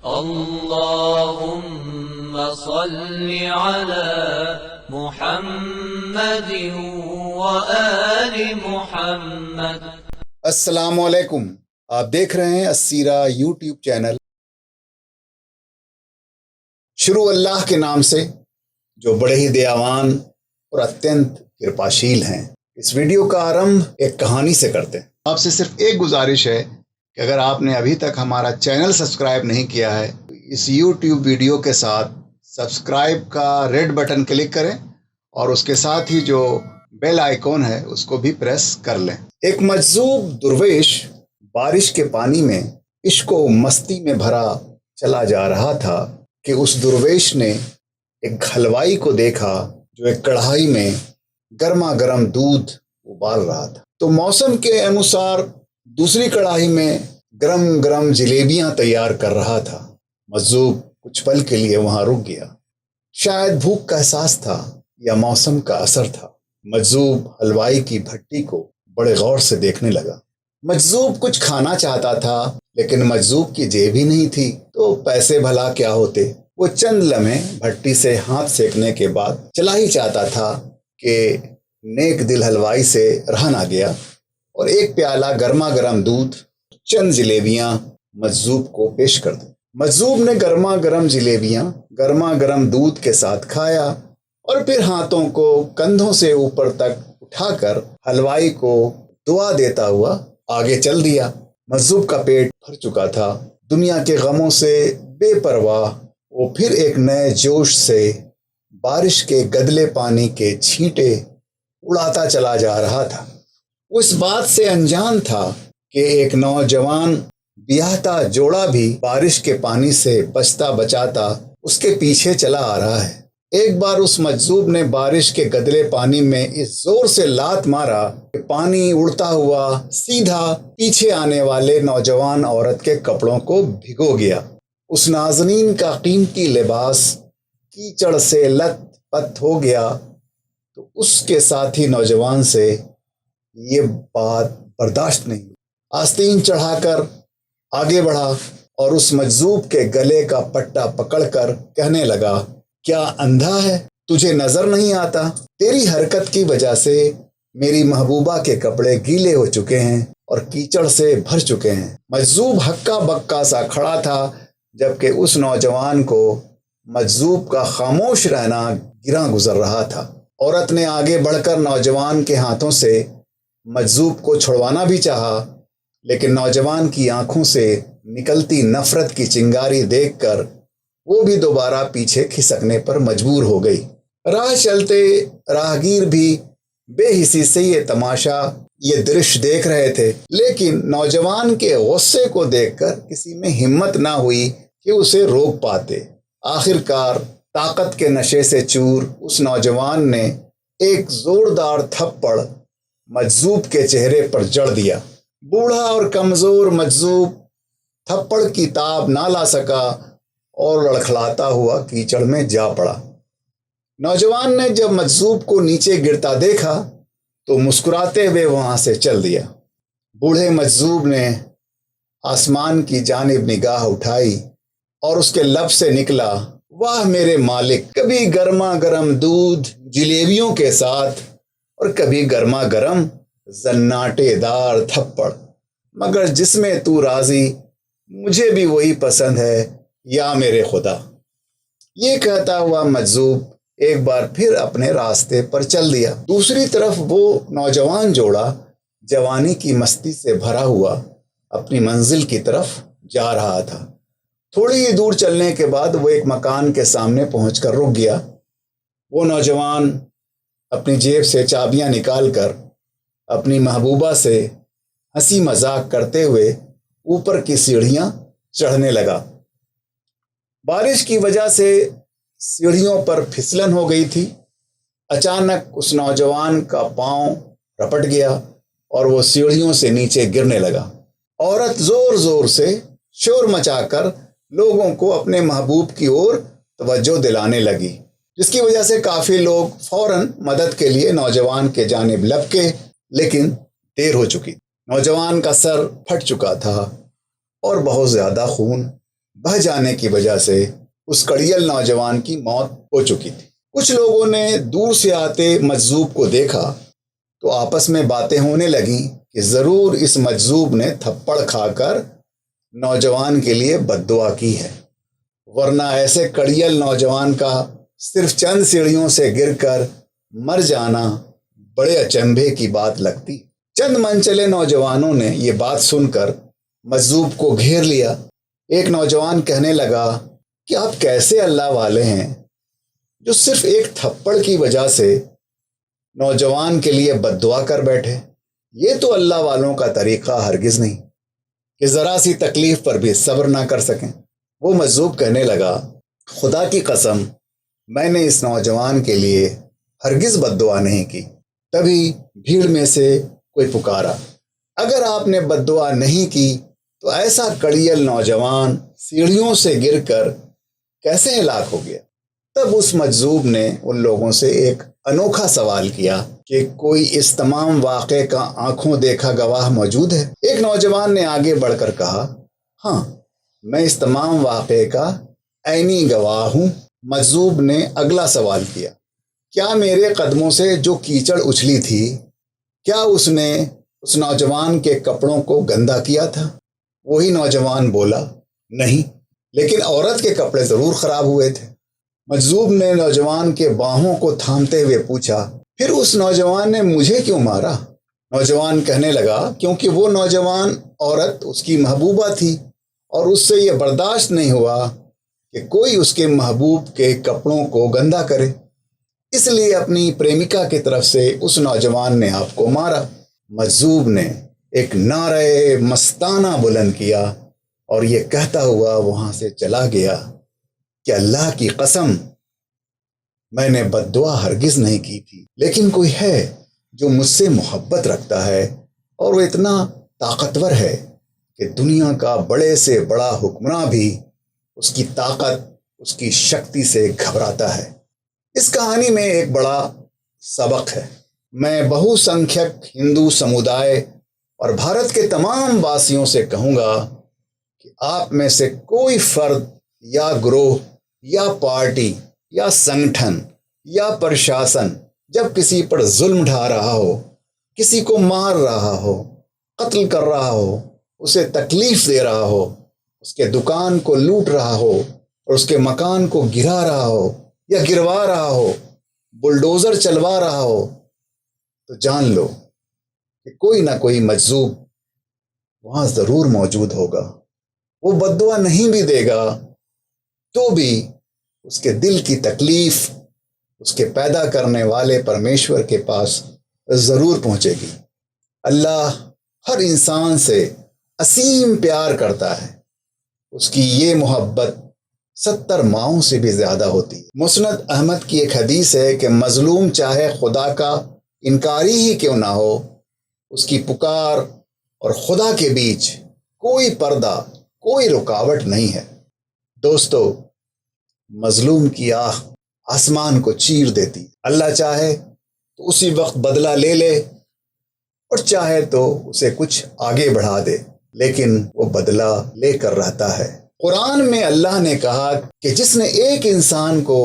اللهم صل على محمد وآل محمد۔ السلام علیکم، آپ دیکھ رہے ہیں السیرہ یوٹیوب چینل۔ شروع اللہ کے نام سے جو بڑے ہی دیاوان اور اتنت کرپاشیل ہیں۔ اس ویڈیو کا آرمبھ ایک کہانی سے کرتے ہیں۔ آپ سے صرف ایک گزارش ہے کہ اگر آپ نے ابھی تک ہمارا چینل سبسکرائب نہیں کیا ہے تو اس یوٹیوب ویڈیو کے ساتھ سبسکرائب کا ریڈ بٹن کلک کریں اور اس کے ساتھ ہی جو بیل آئیکن ہے اس کو بھی پریس کر لیں۔ ایک مجذوب درویش بارش کے پانی میں عشق و مستی میں بھرا چلا جا رہا تھا کہ اس درویش نے ایک حلوائی کو دیکھا جو ایک کڑھائی میں گرما گرم دودھ ابال رہا تھا، تو موسم کے انوسار دوسری کڑھائی میں گرم گرم جلیبیاں تیار کر رہا تھا۔ مجذوب کچھ پل کے لیے وہاں رک گیا، شاید بھوک کا احساس تھا یا موسم کا اثر تھا۔ مجذوب حلوائی کی بھٹی کو بڑے غور سے دیکھنے لگا۔ مجذوب کچھ کھانا چاہتا تھا لیکن مجذوب کی جیب ہی نہیں تھی، تو پیسے بھلا کیا ہوتے۔ وہ چند لمحے بھٹی سے ہاتھ سینکنے کے بعد چلا ہی چاہتا تھا کہ نیک دل حلوائی سے رہا نہ گیا اور ایک پیالہ گرما گرم دودھ چند جلیبیاں مجذوب کو پیش کر دی۔ مجذوب نے گرما گرم جلیبیاں گرما گرم دودھ کے ساتھ کھایا اور پھر ہاتھوں کو کندھوں سے اوپر تک اٹھا کر حلوائی کو دعا دیتا ہوا آگے چل دیا۔ مجذوب کا پیٹ بھر چکا تھا، دنیا کے غموں سے بے پرواہ وہ پھر ایک نئے جوش سے بارش کے گدلے پانی کے چھینٹے اڑاتا چلا جا رہا تھا۔ وہ اس بات سے انجان تھا کہ ایک نوجوان بیاہتا جوڑا بھی بارش کے پانی سے بچتا بچاتا اس کے پیچھے چلا آ رہا ہے۔ ایک بار اس مجذوب نے بارش کے گدلے پانی میں اس زور سے لات مارا کہ پانی اڑتا ہوا سیدھا پیچھے آنے والے نوجوان عورت کے کپڑوں کو بھگو گیا۔ اس نازنین کا قیمتی لباس کیچڑ سے لت پت ہو گیا تو اس کے ساتھی نوجوان سے یہ بات برداشت نہیں، آستین چڑھا کر آگے بڑھا اور اس مجذوب کے گلے کا پٹا پکڑ کر کہنے لگا، کیا اندھا ہے؟ تجھے نظر نہیں آتا؟ تیری حرکت کی وجہ سے میری محبوبہ کے کپڑے گیلے ہو چکے ہیں اور کیچڑ سے بھر چکے ہیں۔ مجذوب ہکا بکا سا کھڑا تھا جبکہ اس نوجوان کو مجذوب کا خاموش رہنا گراں گزر رہا تھا۔ عورت نے آگے بڑھ کر نوجوان کے ہاتھوں سے مجذوب کو چھڑوانا بھی چاہا، لیکن نوجوان کی آنکھوں سے نکلتی نفرت کی چنگاری دیکھ کر وہ بھی دوبارہ پیچھے کھسکنے پر مجبور ہو گئی۔ راہ چلتے راہگیر بھی بے حسی سے یہ تماشا، یہ درش دیکھ رہے تھے، لیکن نوجوان کے غصے کو دیکھ کر کسی میں ہمت نہ ہوئی کہ اسے روک پاتے۔ آخر کار طاقت کے نشے سے چور اس نوجوان نے ایک زوردار تھپڑ مجذوب کے چہرے پر جڑ دیا۔ بوڑھا اور کمزور مجذوب تھپڑ کی تاب نہ لا سکا اور لڑکھڑاتا ہوا کیچڑ میں جا پڑا۔ نوجوان نے جب مجذوب کو نیچے گرتا دیکھا تو مسکراتے ہوئے وہاں سے چل دیا۔ بوڑھے مجذوب نے آسمان کی جانب نگاہ اٹھائی اور اس کے لب سے نکلا، واہ میرے مالک، کبھی گرما گرم دودھ جلیبیوں کے ساتھ اور کبھی گرما گرم زناٹے دار تھپڑ، مگر جس میں تو راضی مجھے بھی وہی پسند ہے یا میرے خدا۔ یہ کہتا ہوا مجذوب ایک بار پھر اپنے راستے پر چل دیا۔ دوسری طرف وہ نوجوان جوڑا جوانی کی مستی سے بھرا ہوا اپنی منزل کی طرف جا رہا تھا۔ تھوڑی ہی دور چلنے کے بعد وہ ایک مکان کے سامنے پہنچ کر رک گیا۔ وہ نوجوان اپنی جیب سے چابیاں نکال کر اپنی محبوبہ سے ہنسی مذاق کرتے ہوئے اوپر کی سیڑھیاں چڑھنے لگا۔ بارش کی وجہ سے سیڑھیوں پر پھسلن ہو گئی تھی۔ اچانک اس نوجوان کا پاؤں رپٹ گیا اور وہ سیڑھیوں سے نیچے گرنے لگا۔ عورت زور زور سے شور مچا کر لوگوں کو اپنے محبوب کی اور توجہ دلانے لگی، جس کی وجہ سے کافی لوگ فوراً مدد کے لیے نوجوان کے جانب لپکے، لیکن دیر ہو چکی۔ نوجوان کا سر پھٹ چکا تھا اور بہت زیادہ خون بہہ جانے کی وجہ سے اس کڑیل نوجوان کی موت ہو چکی تھی۔ کچھ لوگوں نے دور سے آتے مجذوب کو دیکھا تو آپس میں باتیں ہونے لگیں کہ ضرور اس مجذوب نے تھپڑ کھا کر نوجوان کے لیے بد دعا کی ہے، ورنہ ایسے کڑیل نوجوان کا صرف چند سیڑھیوں سے گر کر مر جانا بڑے اچنبھے کی بات لگتی۔ چند منچلے نوجوانوں نے یہ بات سن کر مجذوب کو گھیر لیا۔ ایک نوجوان کہنے لگا کہ آپ کیسے اللہ والے ہیں جو صرف ایک تھپڑ کی وجہ سے نوجوان کے لیے بد دعا کر بیٹھے؟ یہ تو اللہ والوں کا طریقہ ہرگز نہیں کہ ذرا سی تکلیف پر بھی صبر نہ کر سکیں۔ وہ مجذوب کہنے لگا، خدا کی قسم میں نے اس نوجوان کے لیے ہرگز بد دعا نہیں کی۔ تبھی بھیڑ میں سے کوئی پکارا، اگر آپ نے بد دعا نہیں کی تو ایسا کڑیل نوجوان سیڑھیوں سے گر کر کیسے ہلاک ہو گیا؟ تب اس مجذوب نے ان لوگوں سے ایک انوکھا سوال کیا کہ کوئی اس تمام واقعے کا آنکھوں دیکھا گواہ موجود ہے؟ ایک نوجوان نے آگے بڑھ کر کہا، ہاں میں اس تمام واقعے کا عینی گواہ ہوں۔ مجذوب نے اگلا سوال کیا، کیا میرے قدموں سے جو کیچڑ اچھلی تھی کیا اس نے اس نوجوان کے کپڑوں کو گندا کیا تھا؟ وہی نوجوان بولا، نہیں، لیکن عورت کے کپڑے ضرور خراب ہوئے تھے۔ مجذوب نے نوجوان کے باہوں کو تھامتے ہوئے پوچھا، پھر اس نوجوان نے مجھے کیوں مارا؟ نوجوان کہنے لگا، کیونکہ وہ نوجوان عورت اس کی محبوبہ تھی اور اس سے یہ برداشت نہیں ہوا کہ کوئی اس کے محبوب کے کپڑوں کو گندا کرے، اس لیے اپنی پریمکا کی طرف سے اس نوجوان نے آپ کو مارا۔ مجذوب نے ایک نعرہ مستانہ بلند کیا اور یہ کہتا ہوا وہاں سے چلا گیا کہ اللہ کی قسم میں نے بد دعا ہرگز نہیں کی تھی، لیکن کوئی ہے جو مجھ سے محبت رکھتا ہے اور وہ اتنا طاقتور ہے کہ دنیا کا بڑے سے بڑا حکمراں بھی اس کی طاقت، اس کی شکتی سے گھبراتا ہے۔ اس کہانی میں ایک بڑا سبق ہے۔ میں بہو سنکھیک ہندو سمودائے اور بھارت کے تمام واسیوں سے کہوں گا کہ آپ میں سے کوئی فرد یا گروہ یا پارٹی یا سنگٹھن یا پرشاسن جب کسی پر ظلم ڈھا رہا ہو، کسی کو مار رہا ہو، قتل کر رہا ہو، اسے تکلیف دے رہا ہو، اس کے دکان کو لوٹ رہا ہو اور اس کے مکان کو گرا رہا ہو یا گروا رہا ہو، بلڈوزر چلوا رہا ہو، تو جان لو کہ کوئی نہ کوئی مجذوب وہاں ضرور موجود ہوگا۔ وہ بد دعا نہیں بھی دے گا تو بھی اس کے دل کی تکلیف اس کے پیدا کرنے والے پرمیشور کے پاس ضرور پہنچے گی۔ اللہ ہر انسان سے عظیم پیار کرتا ہے، اس کی یہ محبت 70 ماؤں سے بھی زیادہ ہوتی ہے۔ مسند احمد کی ایک حدیث ہے کہ مظلوم چاہے خدا کا انکاری ہی کیوں نہ ہو، اس کی پکار اور خدا کے بیچ کوئی پردہ، کوئی رکاوٹ نہیں ہے۔ دوستو، مظلوم کی آہ آسمان کو چیر دیتی۔ اللہ چاہے تو اسی وقت بدلہ لے لے اور چاہے تو اسے کچھ آگے بڑھا دے، لیکن وہ بدلہ لے کر رہتا ہے۔ قرآن میں اللہ نے کہا کہ جس نے ایک انسان کو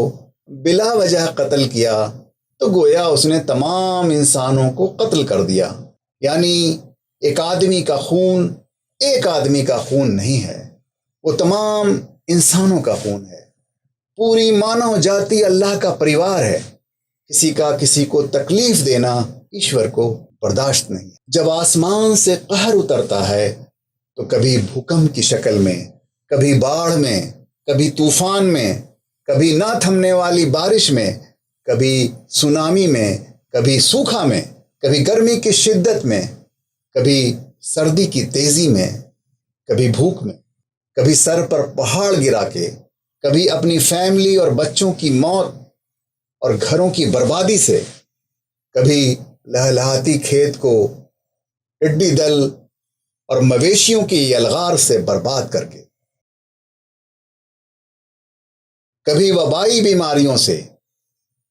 بلا وجہ قتل کیا تو گویا اس نے تمام انسانوں کو قتل کر دیا، یعنی ایک آدمی کا خون ایک آدمی کا خون نہیں ہے، وہ تمام انسانوں کا خون ہے۔ پوری مانو جاتی اللہ کا پریوار ہے۔ کسی کو تکلیف دینا ایشور کو برداشت نہیں۔ جب آسمان سے قہر اترتا ہے تو کبھی بھوکمپ کی شکل میں، کبھی باڑھ میں، کبھی طوفان میں، کبھی نہ تھمنے والی بارش میں، کبھی سونامی میں، کبھی سوکھا میں، کبھی گرمی کی شدت میں، کبھی سردی کی تیزی میں، کبھی بھوک میں، کبھی سر پر پہاڑ گرا کے، کبھی اپنی فیملی اور بچوں کی موت اور گھروں کی بربادی سے، کبھی لہلہاتی کھیت کو ٹڈی دل اور مویشیوں کی یلغار سے برباد کر کے، کبھی وبائی بیماریوں سے،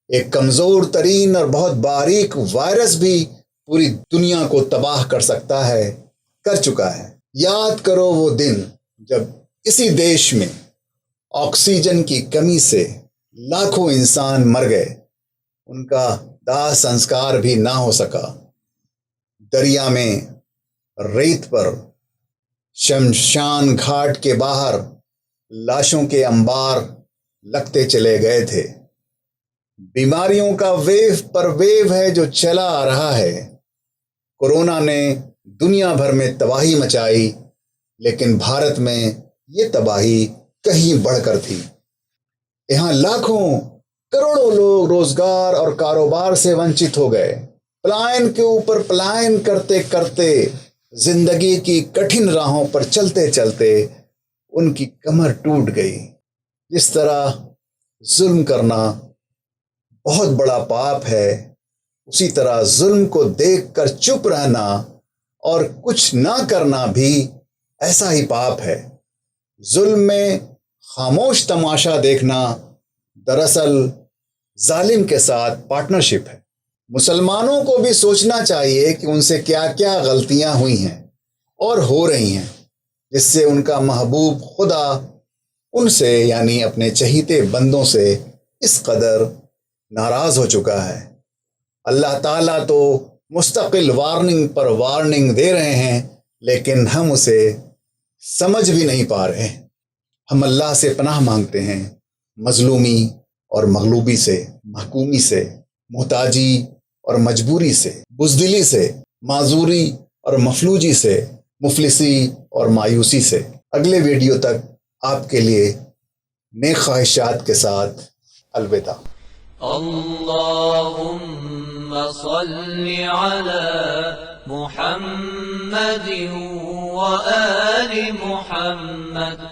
ایک کمزور ترین اور بہت باریک وائرس بھی پوری دنیا کو تباہ کر سکتا ہے، کر چکا ہے۔ یاد کرو وہ دن جب اسی دیش میں آکسیجن کی کمی سے لاکھوں انسان مر گئے، ان کا داہ سنسکار بھی نہ ہو سکا۔ دریا میں، ریت پر، شمشان گھاٹ کے باہر لاشوں کے انبار لگتے چلے گئے تھے۔ بیماریوں کا ویو پر ویو ہے جو چلا آ رہا ہے۔ کورونا نے دنیا بھر میں تباہی مچائی، لیکن بھارت میں یہ تباہی کہیں بڑھ کر تھی۔ یہاں لاکھوں کروڑوں لوگ روزگار اور کاروبار سے ونچت ہو گئے۔ پلائن کے اوپر پلائن کرتے کرتے، زندگی کی کٹھن راہوں پر چلتے چلتے ان کی کمر ٹوٹ گئی۔ جس طرح ظلم کرنا بہت بڑا پاپ ہے، اسی طرح ظلم کو دیکھ کر چپ رہنا اور کچھ نہ کرنا بھی ایسا ہی پاپ ہے۔ ظلم میں خاموش تماشا دیکھنا دراصل ظالم کے ساتھ پارٹنرشپ ہے۔ مسلمانوں کو بھی سوچنا چاہیے کہ ان سے کیا کیا غلطیاں ہوئی ہیں اور ہو رہی ہیں، جس سے ان کا محبوب خدا ان سے یعنی اپنے چہیتے بندوں سے اس قدر ناراض ہو چکا ہے۔ اللہ تعالیٰ تو مستقل وارننگ پر وارننگ دے رہے ہیں، لیکن ہم اسے سمجھ بھی نہیں پا رہے۔ ہم اللہ سے پناہ مانگتے ہیں مظلومی اور مغلوبی سے، محکومی سے، محتاجی اور مجبوری سے، بزدلی سے، معذوری اور مفلوجی سے، مفلسی اور مایوسی سے۔ اگلے ویڈیو تک آپ کے لیے نیک خواہشات کے ساتھ الوداع۔ اللهم صل على محمد وآل محمد